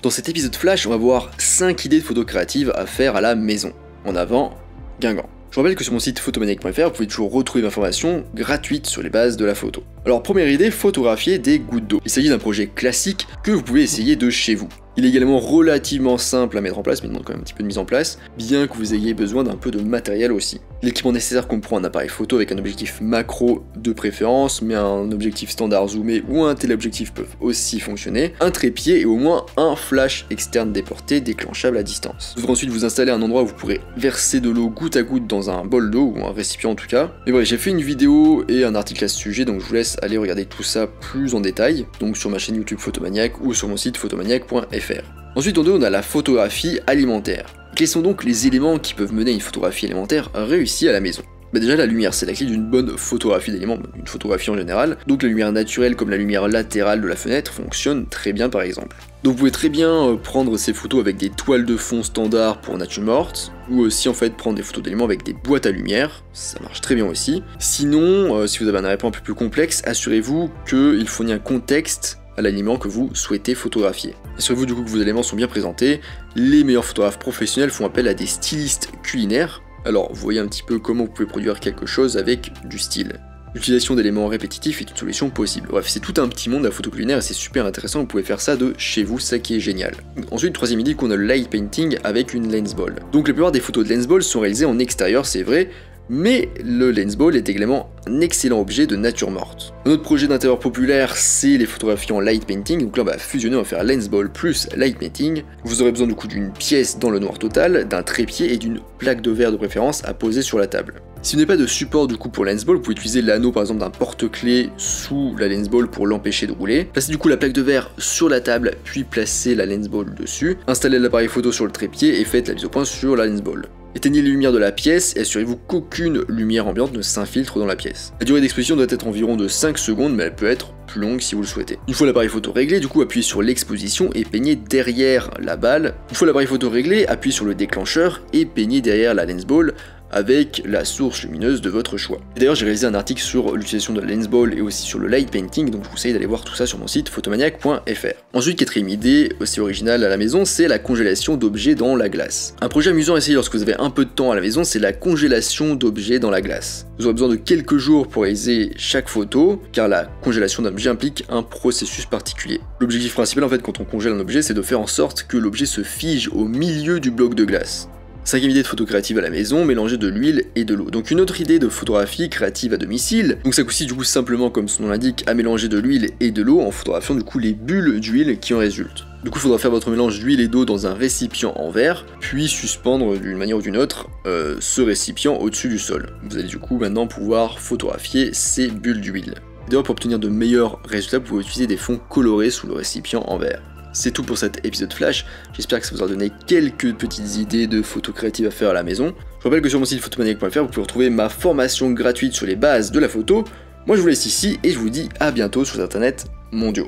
Dans cet épisode flash, on va voir 5 idées de photos créatives à faire à la maison. En avant, Guingamp. Je vous rappelle que sur mon site photomaniac.fr, vous pouvez toujours retrouver l'information gratuite sur les bases de la photo. Alors première idée, photographier des gouttes d'eau. Il s'agit d'un projet classique que vous pouvez essayer de chez vous. Il est également relativement simple à mettre en place, mais il demande quand même un petit peu de mise en place, bien que vous ayez besoin d'un peu de matériel aussi. L'équipement nécessaire comprend un appareil photo avec un objectif macro de préférence, mais un objectif standard zoomé ou un téléobjectif peuvent aussi fonctionner, un trépied et au moins un flash externe déporté déclenchable à distance. Vous devrez ensuite vous installer à un endroit où vous pourrez verser de l'eau goutte à goutte dans un bol d'eau ou un récipient en tout cas. Mais bref, j'ai fait une vidéo et un article à ce sujet, donc je vous laisse aller regarder tout ça plus en détail, donc sur ma chaîne YouTube Photomaniac ou sur mon site photomaniac.fr. Ensuite en deux, on a la photographie alimentaire. Quels sont donc les éléments qui peuvent mener à une photographie alimentaire réussie à la maison ? Déjà la lumière, c'est la clé d'une bonne photographie d'aliments, une photographie en général. Donc la lumière naturelle comme la lumière latérale de la fenêtre fonctionne très bien par exemple. Donc vous pouvez très bien prendre ces photos avec des toiles de fond standard pour nature morte, ou aussi en fait prendre des photos d'aliments avec des boîtes à lumière, ça marche très bien aussi. Sinon, si vous avez un arrière-plan un peu plus complexe, assurez-vous qu'il fournit un contexte à l'aliment que vous souhaitez photographier. Assurez-vous du coup que vos éléments sont bien présentés. Les meilleurs photographes professionnels font appel à des stylistes culinaires. Alors vous voyez un petit peu comment vous pouvez produire quelque chose avec du style. L'utilisation d'éléments répétitifs est une solution possible. Bref, c'est tout un petit monde la photo culinaire et c'est super intéressant, vous pouvez faire ça de chez vous, ça qui est génial. Ensuite, troisième idée, qu'on a le light painting avec une lens ball. Donc la plupart des photos de lens ball sont réalisées en extérieur, c'est vrai, mais le lens ball est également un excellent objet de nature morte. Un autre projet d'intérieur populaire, c'est les photographies en light painting, donc là on va fusionner, on va faire lens ball plus light painting. Vous aurez besoin du coup d'une pièce dans le noir total, d'un trépied et d'une plaque de verre de préférence à poser sur la table. Si vous n'avez pas de support du coup pour lens ball, vous pouvez utiliser l'anneau par exemple d'un porte-clés sous la lens ball pour l'empêcher de rouler. Placez du coup la plaque de verre sur la table, puis placez la lens ball dessus. Installez l'appareil photo sur le trépied et faites la mise au point sur la lens ball. Éteignez les lumières de la pièce et assurez-vous qu'aucune lumière ambiante ne s'infiltre dans la pièce. La durée d'exposition doit être environ de 5 secondes, mais elle peut être plus longue si vous le souhaitez. Une fois l'appareil photo réglé, du coup appuyez sur l'exposition et peignez derrière la balle. Une fois l'appareil photo réglé, appuyez sur le déclencheur et peignez derrière la lens ball avec la source lumineuse de votre choix. D'ailleurs j'ai réalisé un article sur l'utilisation de la lens ball et aussi sur le light painting, donc je vous conseille d'aller voir tout ça sur mon site photomaniac.fr. Ensuite, quatrième idée, aussi originale à la maison, c'est la congélation d'objets dans la glace. Un projet amusant à essayer lorsque vous avez un peu de temps à la maison, c'est la congélation d'objets dans la glace. Vous aurez besoin de quelques jours pour réaliser chaque photo, car la congélation d'un objet implique un processus particulier. L'objectif principal en fait quand on congèle un objet, c'est de faire en sorte que l'objet se fige au milieu du bloc de glace. Cinquième idée de photo créative à la maison, mélanger de l'huile et de l'eau. Donc une autre idée de photographie créative à domicile, donc ça consiste du coup simplement comme son nom l'indique à mélanger de l'huile et de l'eau en photographiant du coup les bulles d'huile qui en résultent. Du coup il faudra faire votre mélange d'huile et d'eau dans un récipient en verre, puis suspendre d'une manière ou d'une autre ce récipient au-dessus du sol. Vous allez du coup maintenant pouvoir photographier ces bulles d'huile. D'ailleurs pour obtenir de meilleurs résultats, vous pouvez utiliser des fonds colorés sous le récipient en verre. C'est tout pour cet épisode flash, j'espère que ça vous aura donné quelques petites idées de photos créatives à faire à la maison. Je rappelle que sur mon site photomaniac.fr vous pouvez retrouver ma formation gratuite sur les bases de la photo. Moi je vous laisse ici et je vous dis à bientôt sur internet mondiaux.